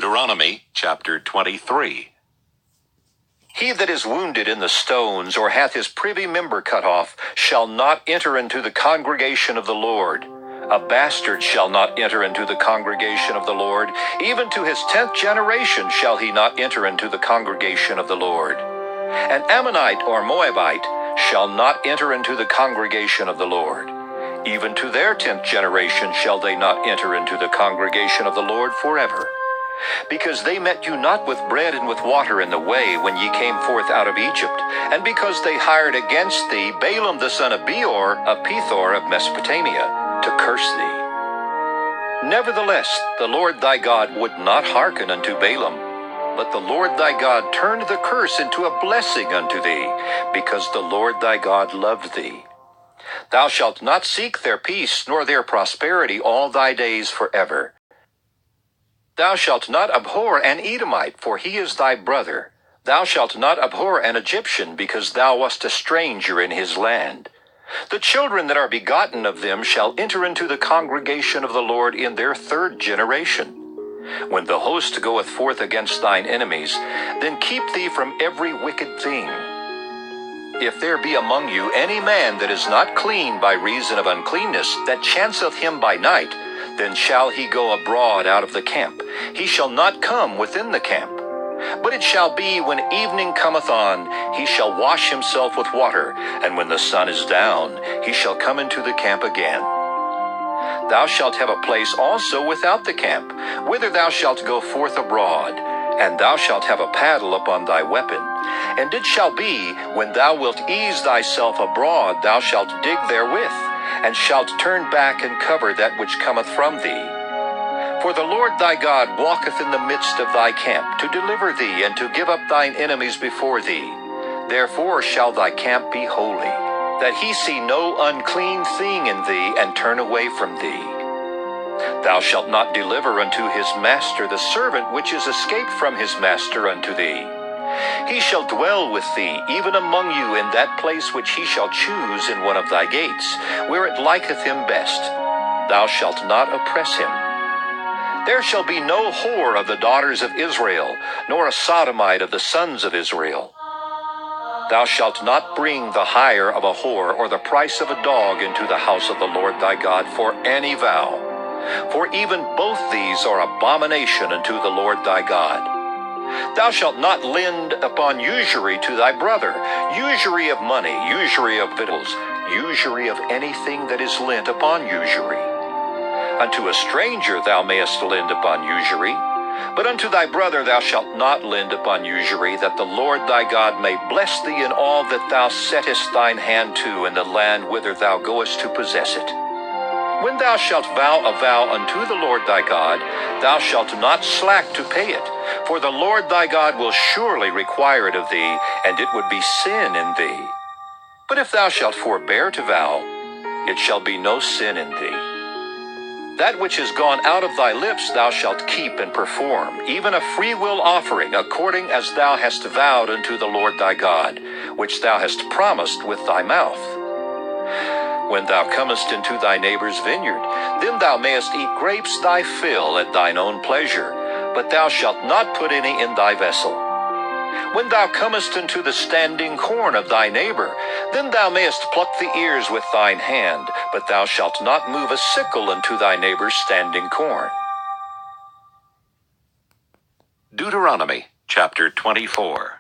Deuteronomy chapter 23. He that is wounded in the stones, or hath his privy member cut off, shall not enter into the congregation of the Lord. A bastard shall not enter into the congregation of the Lord. Even to his 10th generation shall he not enter into the congregation of the Lord. An Ammonite or Moabite shall not enter into the congregation of the Lord. Even to their 10th generation shall they not enter into the congregation of the Lord forever. Because they met you not with bread and with water in the way when ye came forth out of Egypt, and because they hired against thee Balaam the son of Beor, of Pethor of Mesopotamia, to curse thee. Nevertheless, the Lord thy God would not hearken unto Balaam, but the Lord thy God turned the curse into a blessing unto thee, because the Lord thy God loved thee. Thou shalt not seek their peace, nor their prosperity all thy days forever. Thou shalt not abhor an Edomite, for he is thy brother. Thou shalt not abhor an Egyptian, because thou wast a stranger in his land. The children that are begotten of them shall enter into the congregation of the Lord in their 3rd generation. When the host goeth forth against thine enemies, then keep thee from every wicked thing. If there be among you any man that is not clean by reason of uncleanness, that chanceth him by night, then shall he go abroad out of the camp. He shall not come within the camp. But it shall be, when evening cometh on, he shall wash himself with water, and when the sun is down, he shall come into the camp again. Thou shalt have a place also without the camp, whither thou shalt go forth abroad, and thou shalt have a paddle upon thy weapon. And it shall be, when thou wilt ease thyself abroad, thou shalt dig therewith, and shalt turn back and cover that which cometh from thee. For the Lord thy God walketh in the midst of thy camp, to deliver thee, and to give up thine enemies before thee. Therefore shall thy camp be holy, that he see no unclean thing in thee, and turn away from thee. Thou shalt not deliver unto his master the servant which is escaped from his master unto thee. He shall dwell with thee, even among you, in that place which he shall choose in one of thy gates, where it liketh him best. Thou shalt not oppress him. There shall be no whore of the daughters of Israel, nor a sodomite of the sons of Israel. Thou shalt not bring the hire of a whore, or the price of a dog, into the house of the Lord thy God for any vow. For even both these are abomination unto the Lord thy God. Thou shalt not lend upon usury to thy brother, usury of money, usury of victuals, usury of anything that is lent upon usury. Unto a stranger thou mayest lend upon usury, but unto thy brother thou shalt not lend upon usury, that the Lord thy God may bless thee in all that thou settest thine hand to in the land whither thou goest to possess it. When thou shalt vow a vow unto the Lord thy God, thou shalt not slack to pay it, for the Lord thy God will surely require it of thee, and it would be sin in thee. But if thou shalt forbear to vow, it shall be no sin in thee. That which is gone out of thy lips thou shalt keep and perform, even a freewill offering, according as thou hast vowed unto the Lord thy God, which thou hast promised with thy mouth. When thou comest into thy neighbor's vineyard, then thou mayest eat grapes thy fill at thine own pleasure, but thou shalt not put any in thy vessel. When thou comest into the standing corn of thy neighbor, then thou mayest pluck the ears with thine hand, but thou shalt not move a sickle into thy neighbor's standing corn. Deuteronomy chapter 24.